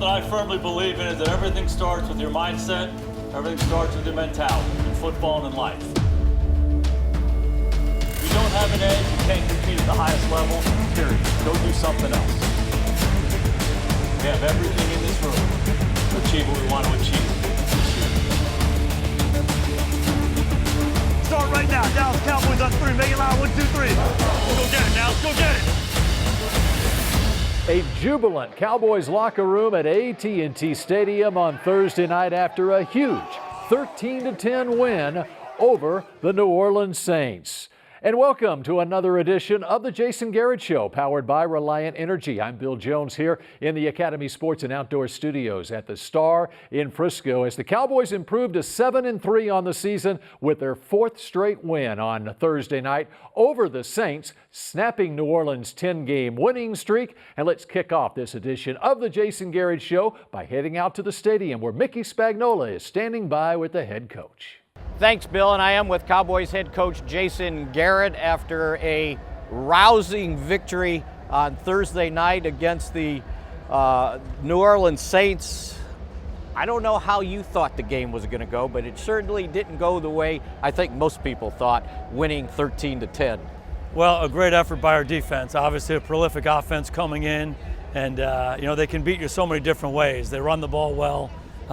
Something I firmly believe in is that everything starts with your mindset, everything starts with your mentality, in football and in life. If you don't have an edge, you can't compete at the highest level, period. Go do something else. We have everything in this room to achieve what we want to achieve this year. Start right now. Dallas Cowboys on 3. Make it loud. 1, 2, 3. Let's go get it, Dallas. Go get it. A jubilant Cowboys locker room at AT&T Stadium on Thursday night after a huge 13-10 win over the New Orleans Saints. And welcome to another edition of the Jason Garrett Show, powered by Reliant Energy. I'm Bill Jones here in the Academy Sports and Outdoor Studios at the Star in Frisco as the Cowboys improved to 7-3 on the season with their 4th straight win on Thursday night over the Saints, snapping New Orleans' 10-game winning streak. And let's kick off this edition of the Jason Garrett Show by heading out to the stadium where Mickey Spagnola is standing by with the head coach. Thanks, Bill, and I am with Cowboys head coach Jason Garrett after a rousing victory on Thursday night against the New Orleans Saints. I don't know how you thought the game was going to go, but it certainly didn't go the way I think most people thought, winning 13-10. Well, a great effort by our defense. Obviously, a prolific offense coming in, and they can beat you so many different ways. They run the ball well.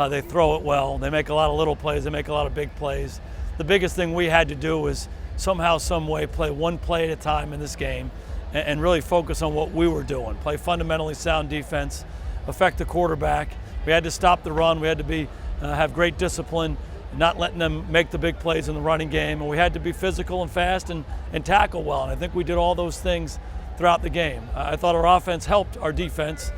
They throw it well. They make a lot of little plays. They make a lot of big plays. The biggest thing we had to do was somehow, some way, play one play at a time in this game and really focus on what we were doing. Play fundamentally sound defense, affect the quarterback. We had to stop the run. We had to have great discipline, not letting them make the big plays in the running game. And we had to be physical and fast and tackle well. And I think we did all those things throughout the game. I thought our offense helped our defense.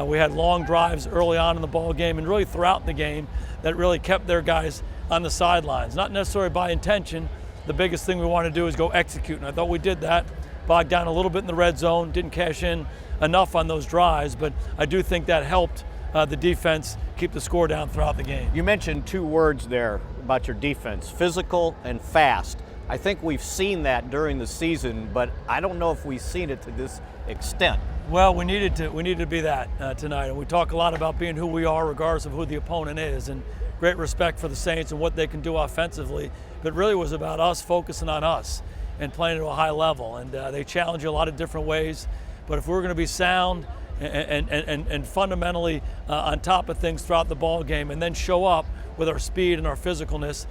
We had long drives early on in the ball game and really throughout the game that really kept their guys on the sidelines. Not necessarily by intention. The biggest thing we want to do is go execute, and I thought we did that. Bogged down a little bit in the red zone, didn't cash in enough on those drives, but I do think that helped the defense keep the score down throughout the game. You mentioned 2 words there about your defense, physical and fast. I think we've seen that during the season, but I don't know if we've seen it to this extent. Well, we needed to be that tonight, and we talk a lot about being who we are regardless of who the opponent is, and great respect for the Saints and what they can do offensively, but really was about us focusing on us and playing at a high level, and they challenge you a lot of different ways, but if we're going to be sound and fundamentally on top of things throughout the ball game and then show up with our speed and our physicalness,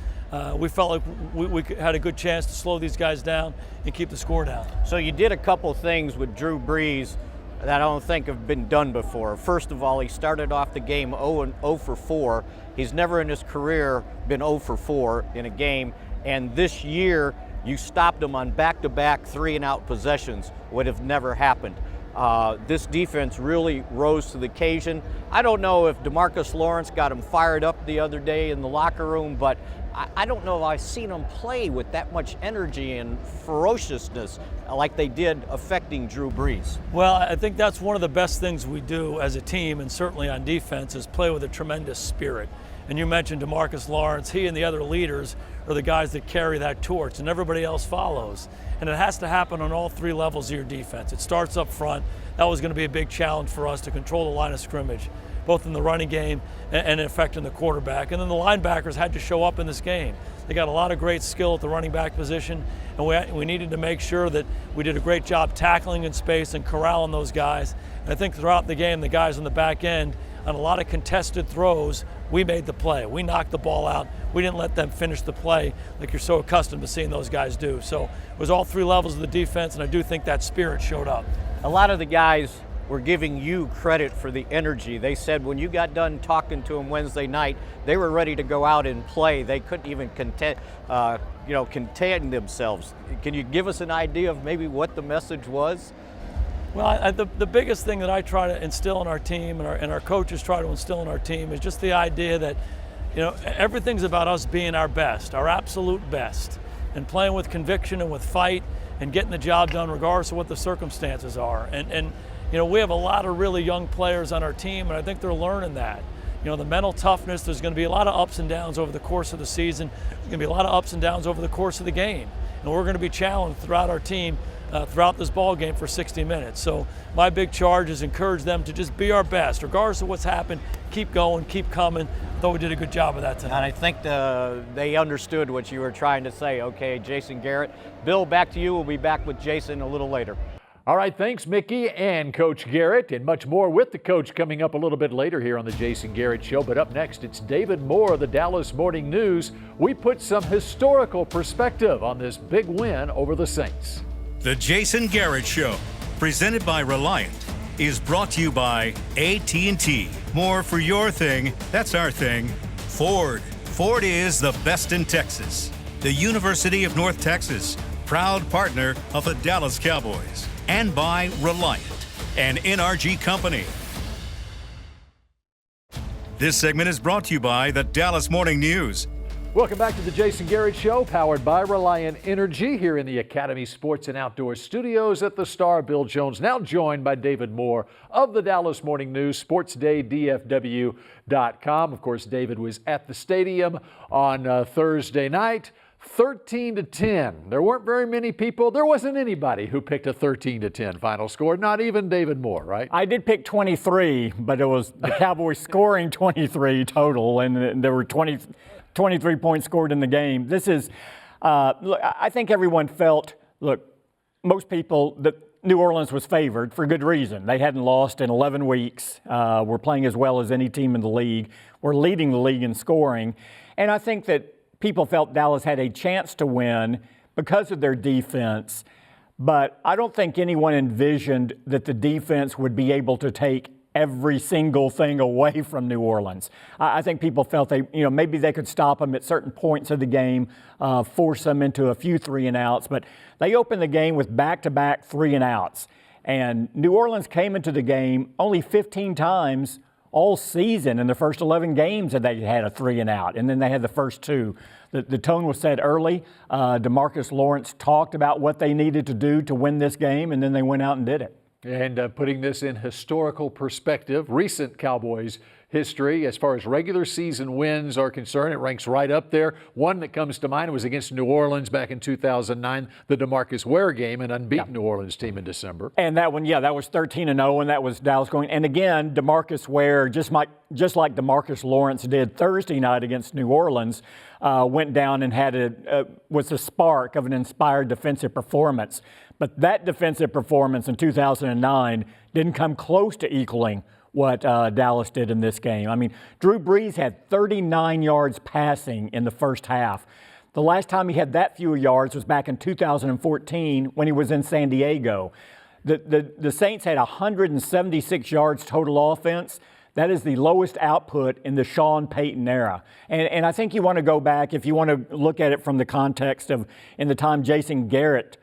we felt like we had a good chance to slow these guys down and keep the score down. So you did a couple things with Drew Brees that I don't think have been done before. First of all, he started off the game 0 for 4. He's never in his career been 0 for 4 in a game. And this year, you stopped him on back-to-back 3-and-out possessions. Would have never happened. This defense really rose to the occasion. I don't know if DeMarcus Lawrence got him fired up the other day in the locker room, but I don't know if I've seen them play with that much energy and ferociousness like they did affecting Drew Brees. Well, I think that's one of the best things we do as a team, and certainly on defense, is play with a tremendous spirit. And you mentioned DeMarcus Lawrence. He and the other leaders are the guys that carry that torch, and everybody else follows. And it has to happen on all 3 levels of your defense. It starts up front. That was going to be a big challenge for us to control the line of scrimmage, both in the running game and affecting the quarterback. And then the linebackers had to show up in this game. They got a lot of great skill at the running back position, and we needed to make sure that we did a great job tackling in space and corralling those guys. And I think throughout the game, the guys on the back end, on a lot of contested throws, we made the play. We knocked the ball out. We didn't let them finish the play like you're so accustomed to seeing those guys do. So it was all 3 levels of the defense, and I do think that spirit showed up. A lot of the guys were giving you credit for the energy. They said when you got done talking to them Wednesday night, they were ready to go out and play. They couldn't even contain themselves. Can you give us an idea of maybe what the message was? Well, the biggest thing that I try to instill in our team and our coaches try to instill in our team is just the idea that, everything's about us being our best, our absolute best, and playing with conviction and with fight and getting the job done regardless of what the circumstances are. And we have a lot of really young players on our team, and I think they're learning that. The mental toughness, there's going to be a lot of ups and downs over the course of the season. There's going to be a lot of ups and downs over the course of the game. and we're going to be challenged throughout our team throughout this ball game for 60 minutes. So my big charge is encourage them to just be our best, regardless of what's happened. Keep going, keep coming. I thought we did a good job of that tonight. And I think they understood what you were trying to say. Okay, Jason Garrett. Bill, back to you. We'll be back with Jason a little later. All right, thanks, Mickey and Coach Garrett, and much more with the coach coming up a little bit later here on the Jason Garrett Show. But up next, it's David Moore of the Dallas Morning News. We put some historical perspective on this big win over the Saints. The Jason Garrett Show, presented by Reliant, is brought to you by AT&T. More for your thing, that's our thing. Ford. Ford is the best in Texas. The University of North Texas, proud partner of the Dallas Cowboys. And by Reliant, an NRG company. This segment is brought to you by the Dallas Morning News. Welcome back to the Jason Garrett Show, powered by Reliant Energy here in the Academy Sports and Outdoor Studios at the Star. Bill Jones, now joined by David Moore of the Dallas Morning News, SportsDayDFW.com. Of course, David was at the stadium on Thursday night. 13-10. There weren't very many people. There wasn't anybody who picked a 13-10 final score, not even David Moore, right? I did pick 23, but it was the Cowboys scoring 23 total, and there were 23 points scored in the game. This is, look, I think everyone felt, look, most people, that New Orleans was favored for good reason. They hadn't lost in 11 weeks. We're playing as well as any team in the league. We're leading the league in scoring. And I think that people felt Dallas had a chance to win because of their defense, but I don't think anyone envisioned that the defense would be able to take every single thing away from New Orleans. I think people felt maybe they could stop them at certain points of the game, force them into a few 3-and-outs, but they opened the game with back-to-back 3-and-outs. And New Orleans came into the game only 15 times all season. In the first 11 games that they had a 3-and-out, and then they had the first 2. The tone was set early. DeMarcus Lawrence talked about what they needed to do to win this game, and then they went out and did it. And putting this in historical perspective, recent Cowboys history as far as regular season wins are concerned, it ranks right up there. One that comes to mind was against New Orleans back in 2009, the DeMarcus Ware game, an unbeaten New Orleans team in December. And that one, that was 13-0, and that was Dallas going. And again, DeMarcus Ware, just like DeMarcus Lawrence did Thursday night against New Orleans, went down and was the spark of an inspired defensive performance. But that defensive performance in 2009 didn't come close to equaling what Dallas did in this game. I mean, Drew Brees had 39 yards passing in the first half. The last time he had that few yards was back in 2014 when he was in San Diego. The Saints had 176 yards total offense. That is the lowest output in the Sean Payton era. And I think you want to go back, if you want to look at it from the context of in the time Jason Garrett,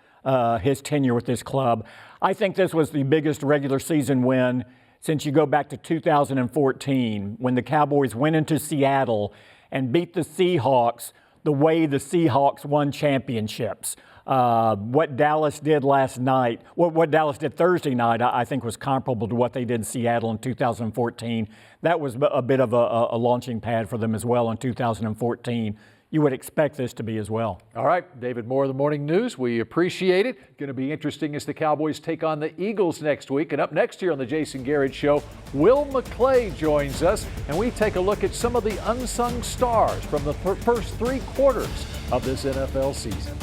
his tenure with this club, I think this was the biggest regular season win since you go back to 2014 when the Cowboys went into Seattle and beat the Seahawks the way the Seahawks won championships. What Dallas did last night, what Dallas did Thursday night, I think was comparable to what they did in Seattle in 2014. That was a bit of a launching pad for them as well in 2014. You would expect this to be as well. All right, David Moore of the Morning News, we appreciate it. Going to be interesting as the Cowboys take on the Eagles next week. And up next here on the Jason Garrett Show, Will McClay joins us, and we take a look at some of the unsung stars from the first 3 quarters of this NFL season.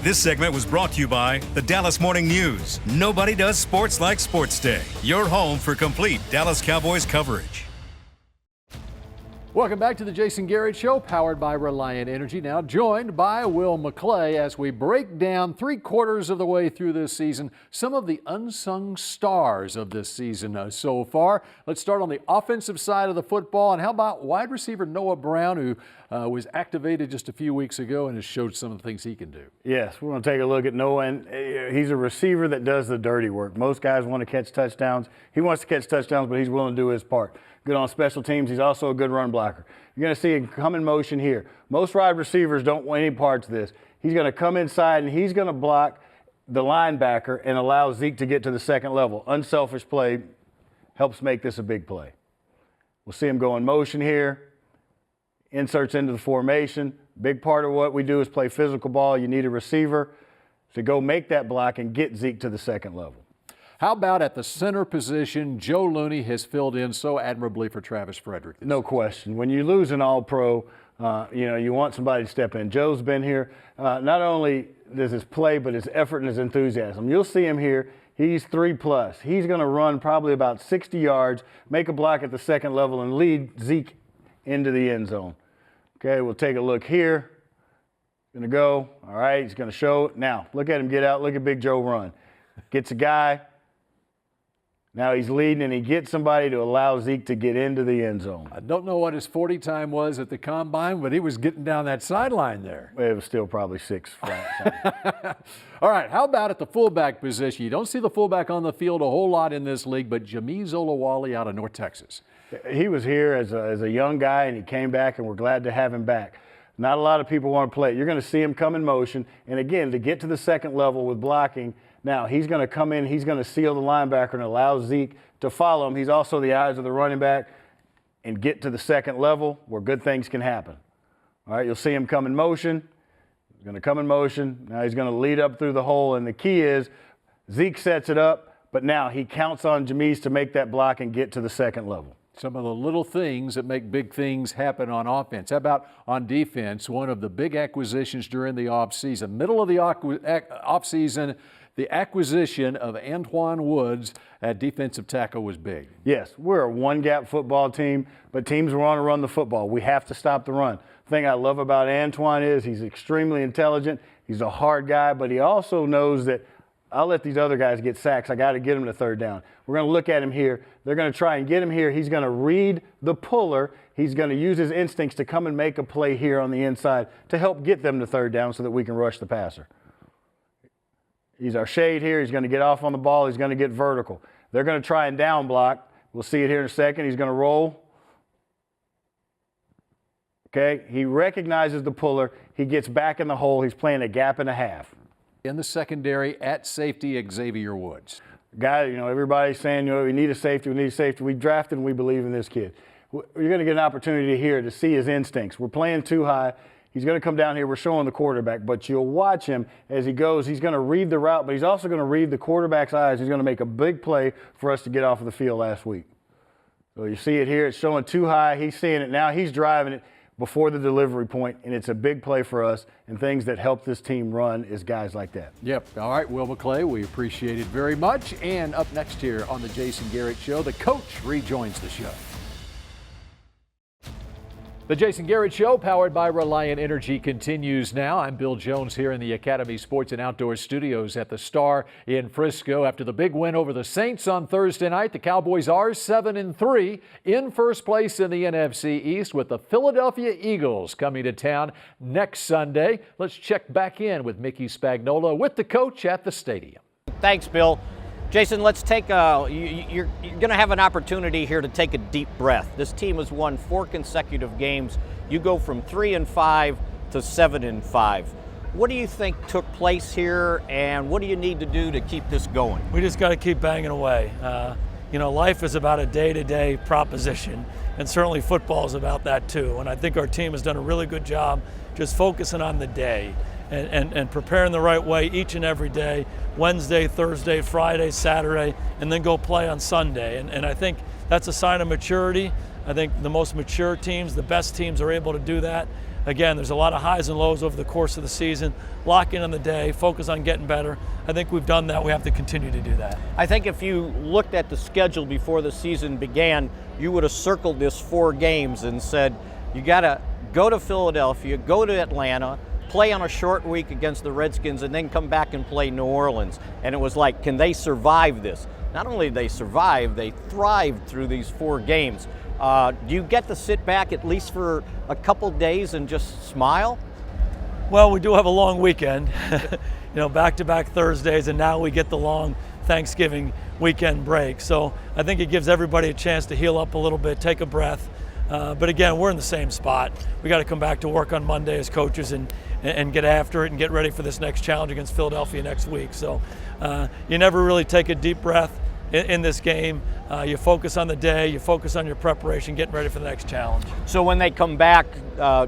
This segment was brought to you by the Dallas Morning News. Nobody does sports like Sports Day. Your home for complete Dallas Cowboys coverage. Welcome back to the Jason Garrett Show, powered by Reliant Energy. Now joined by Will McClay as we break down 3 quarters of the way through this season, some of the unsung stars of this season so far. Let's start on the offensive side of the football. And how about wide receiver Noah Brown, who was activated just a few weeks ago and has showed some of the things he can do? Yes, we're going to take a look at Noah, and he's a receiver that does the dirty work. Most guys want to catch touchdowns. He wants to catch touchdowns, but he's willing to do his part. Good on special teams. He's also a good run blocker. You're going to see him come in motion here. Most wide receivers don't want any parts of this. He's going to come inside, and he's going to block the linebacker and allow Zeke to get to the second level. Unselfish play helps make this a big play. We'll see him go in motion here. Inserts into the formation, Big part of what we do is play physical ball. You need a receiver to go make that block and get Zeke to the second level. How about at the center position? Joe Looney has filled in so admirably for Travis Frederick. No question. When you lose an all-pro, you want somebody to step in. Joe's been here. Not only does his play, but his effort and his enthusiasm. You'll see him here. He's 3+. He's going to run probably about 60 yards, make a block at the second level, and lead Zeke into the end zone. Okay, we'll take a look here. Going to go. All right, he's going to show. Now, look at him get out. Look at Big Joe run. Gets a guy. Now he's leading, and he gets somebody to allow Zeke to get into the end zone. I don't know what his 40 time was at the combine, but he was getting down that sideline there. It was still probably 6 flat. All right, how about at the fullback position? You don't see the fullback on the field a whole lot in this league, but Jameez Olawale out of North Texas. He was here as a young guy, and he came back, and we're glad to have him back. Not a lot of people want to play. You're going to see him come in motion, and again, to get to the second level with blocking, now he's going to come in, he's going to seal the linebacker and allow Zeke to follow him. He's also the eyes of the running back and get to the second level where good things can happen. All right, you'll see him come in motion. He's going to come in motion. Now he's going to lead up through the hole, and the key is Zeke sets it up, but now he counts on Jameez to make that block and get to the second level. Some of the little things that make big things happen on offense. How about on defense? One of the big acquisitions during the offseason. Middle of the offseason, the acquisition of Antoine Woods at defensive tackle was big. Yes, we're a one-gap football team, but teams want to run the football. We have to stop the run. The thing I love about Antoine is he's extremely intelligent. He's a hard guy, but he also knows that I'll let these other guys get sacks. I got to get him to third down. We're going to look at him here. They're going to try and get him here. He's going to read the puller. He's going to use his instincts to come and make a play here on the inside to help get them to third down so that we can rush the passer. He's our shade here. He's going to get off on the ball. He's going to get vertical. They're going to try and down block. We'll see it here in a second. He's going to roll. Okay, he recognizes the puller. He gets back in the hole. He's playing a gap and a half. In the secondary at safety, Xavier Woods. Guy, everybody's saying, we need a safety, we need a safety. We drafted and we believe in this kid. You're going to get an opportunity here to see his instincts. We're playing too high. He's going to come down here. We're showing the quarterback, but you'll watch him as he goes. He's going to read the route, but he's also going to read the quarterback's eyes. He's going to make a big play for us to get off of the field last week. So you see it here. It's showing too high. He's seeing it now. He's driving it before the delivery point, and it's a big play for us, and things that help this team run is guys like that. Yep. All right, Will McClay, we appreciate it very much. And up next here on the Jason Garrett Show, the coach rejoins the show. The Jason Garrett Show, powered by Reliant Energy, continues now. I'm Bill Jones here in the Academy Sports and Outdoors studios at the Star in Frisco. After the big win over the Saints on Thursday night, the Cowboys are 7-3 in first place in the NFC East, with the Philadelphia Eagles coming to town next Sunday. Let's check back in with Mickey Spagnola with the coach at the stadium. Thanks, Bill. Jason, let's take you're going to have an opportunity here to take a deep breath. This team has won 4 consecutive games. You go from 3-5 to 7-5. What do you think took place here, and what do you need to do to keep this going? We just got to keep banging away. Life is about a day-to-day proposition, and certainly football is about that too. And I think our team has done a really good job just focusing on the day and preparing the right way each and every day, Wednesday, Thursday, Friday, Saturday, and then go play on Sunday. And I think that's a sign of maturity. I think the most mature teams, the best teams, are able to do that. Again, there's a lot of highs and lows over the course of the season. Lock in on the day, focus on getting better. I think we've done that. We have to continue to do that. I think if you looked at the schedule before the season began, you would have circled this 4 games and said, you got to go to Philadelphia, go to Atlanta, play on a short week against the Redskins, and then come back and play New Orleans. And it was like, can they survive this? Not only did they survive, they thrived through these 4 games. Do you get to sit back at least for a couple days and just smile? Well, we do have a long weekend, back-to-back Thursdays, and now we get the long Thanksgiving weekend break. So I think it gives everybody a chance to heal up a little bit, take a breath. But again, we're in the same spot. We got to come back to work on Monday as coaches and get after it and get ready for this next challenge against Philadelphia next week. So you never really take a deep breath in this game. You focus on the day, you focus on your preparation, getting ready for the next challenge. So when they come back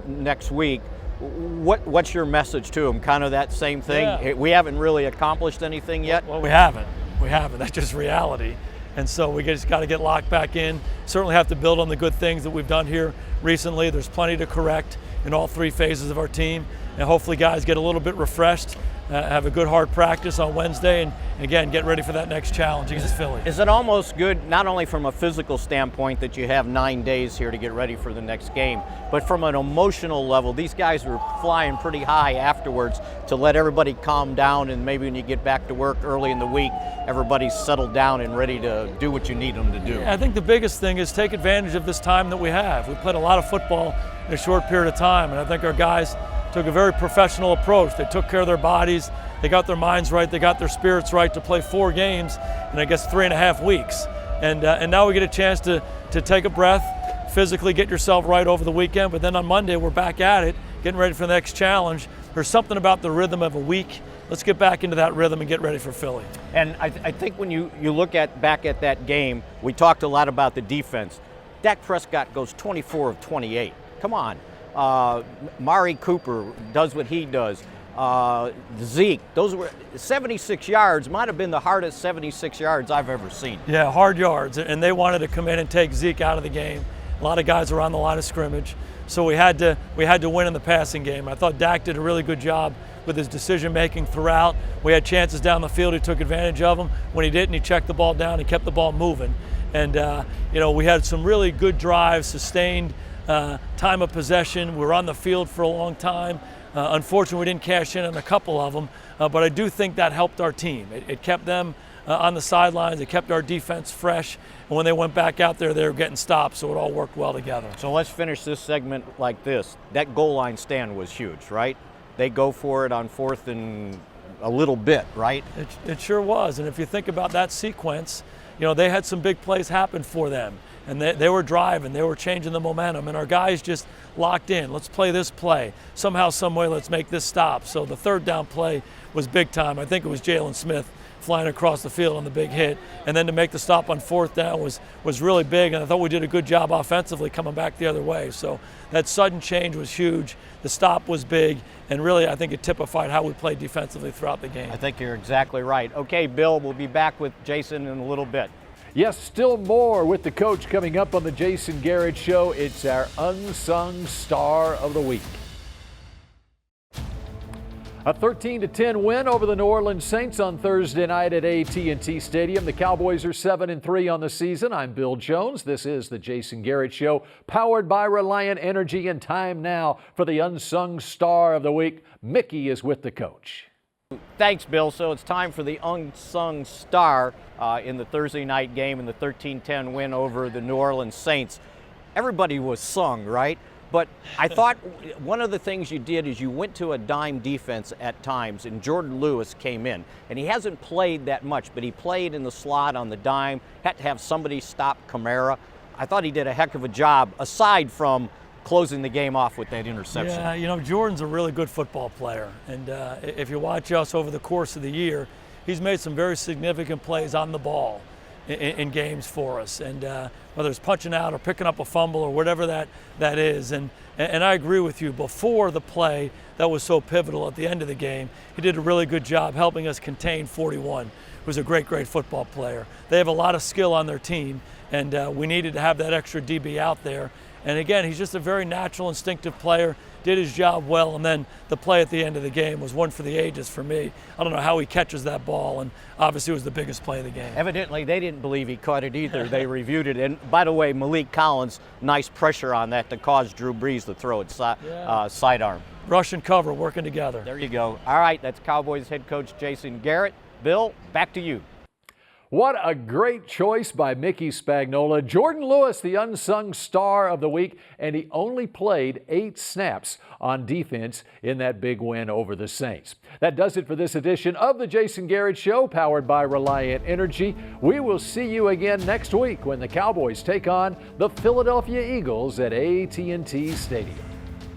next week, What's your message to them? Kind of that same thing? Yeah. We haven't really accomplished anything yet? Well, we haven't. That's just reality. And so we just got to get locked back in. Certainly have to build on the good things that we've done here recently. There's plenty to correct in all three phases of our team. And hopefully guys get a little bit refreshed, have a good hard practice on Wednesday, and again, get ready for that next challenge against Philly. Is it almost good, not only from a physical standpoint that you have 9 days here to get ready for the next game, but from an emotional level, these guys were flying pretty high afterwards to let everybody calm down, and maybe when you get back to work early in the week, everybody's settled down and ready to do what you need them to do. Yeah, I think the biggest thing is take advantage of this time that we have. We played a lot of football in a short period of time, and I think our guys took a very professional approach. They took care of their bodies, they got their minds right, they got their spirits right to play 4 games in, I guess, 3.5 weeks. And now we get a chance to take a breath, physically get yourself right over the weekend, but then on Monday we're back at it, getting ready for the next challenge. There's something about the rhythm of a week. Let's get back into that rhythm and get ready for Philly. And I think when you look back at that game, we talked a lot about the defense. Dak Prescott goes 24 of 28. Come on. Mari Cooper does what he does. Zeke, those were 76 yards, might have been the hardest 76 yards I've ever seen. Yeah, hard yards, and they wanted to come in and take Zeke out of the game. A lot of guys were on the line of scrimmage, so we had to win in the passing game. I thought Dak did a really good job with his decision making throughout. We had chances down the field, he took advantage of them. When he didn't, he checked the ball down, he kept the ball moving. And we had some really good drives, sustained time of possession. We were on the field for a long time. Unfortunately, we didn't cash in on a couple of them, but I do think that helped our team. It kept them on the sidelines. It kept our defense fresh. And when they went back out there, they were getting stopped, so it all worked well together. So let's finish this segment like this. That goal line stand was huge, right? They go for it on 4th and a little bit, right? It sure was. And if you think about that sequence, they had some big plays happen for them. And they were driving, they were changing the momentum, and our guys just locked in. Let's play this play. Somehow, some way, let's make this stop. So the 3rd down play was big time. I think it was Jalen Smith flying across the field on the big hit. And then to make the stop on 4th down was really big, and I thought we did a good job offensively coming back the other way. So that sudden change was huge. The stop was big, and really I think it typified how we played defensively throughout the game. I think you're exactly right. Okay, Bill, we'll be back with Jason in a little bit. Yes, still more with the coach coming up on the Jason Garrett Show. It's our Unsung Star of the Week. A 13-10 win over the New Orleans Saints on Thursday night at AT&T Stadium. The Cowboys are 7-3 on the season. I'm Bill Jones. This is the Jason Garrett Show, powered by Reliant Energy. And time now for the Unsung Star of the Week. Mickey is with the coach. Thanks, Bill. So it's time for the Unsung Star in the Thursday night game in the 13-10 win over the New Orleans Saints. Everybody was sung, right? But I thought one of the things you did is you went to a dime defense at times, and Jordan Lewis came in. And he hasn't played that much, but he played in the slot on the dime, had to have somebody stop Kamara. I thought he did a heck of a job, aside from closing the game off with that interception. Yeah, Jordan's a really good football player. And if you watch us over the course of the year, he's made some very significant plays on the ball in games for us. And whether it's punching out or picking up a fumble or whatever that is. And I agree with you. Before the play that was so pivotal at the end of the game, he did a really good job helping us contain 41, who's a great football player. They have a lot of skill on their team, and we needed to have that extra DB out there. And again, he's just a very natural, instinctive player, did his job well, and then the play at the end of the game was one for the ages for me. I don't know how he catches that ball, and obviously it was the biggest play of the game. Evidently, they didn't believe he caught it either. They reviewed it. And by the way, Malik Collins, nice pressure on that to cause Drew Brees to throw it sidearm. Rush and cover working together. There you go. All right, that's Cowboys head coach Jason Garrett. Bill, back to you. What a great choice by Mickey Spagnola. Jordan Lewis, the Unsung Star of the Week, and he only played 8 snaps on defense in that big win over the Saints. That does it for this edition of the Jason Garrett Show, powered by Reliant Energy. We will see you again next week when the Cowboys take on the Philadelphia Eagles at AT&T Stadium.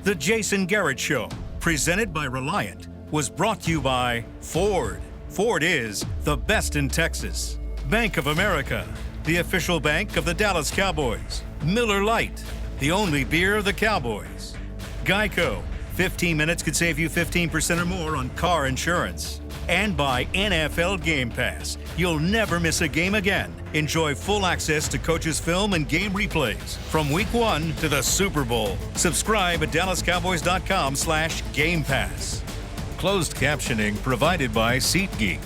The Jason Garrett Show, presented by Reliant, was brought to you by Ford. Ford is the best in Texas. Bank of America, the official bank of the Dallas Cowboys. Miller Lite, the only beer of the Cowboys. Geico, 15 minutes could save you 15% or more on car insurance. And by NFL Game Pass. You'll never miss a game again. Enjoy full access to coaches' film and game replays from Week 1 to the Super Bowl. Subscribe at DallasCowboys.com/Game Pass. Closed captioning provided by SeatGeek.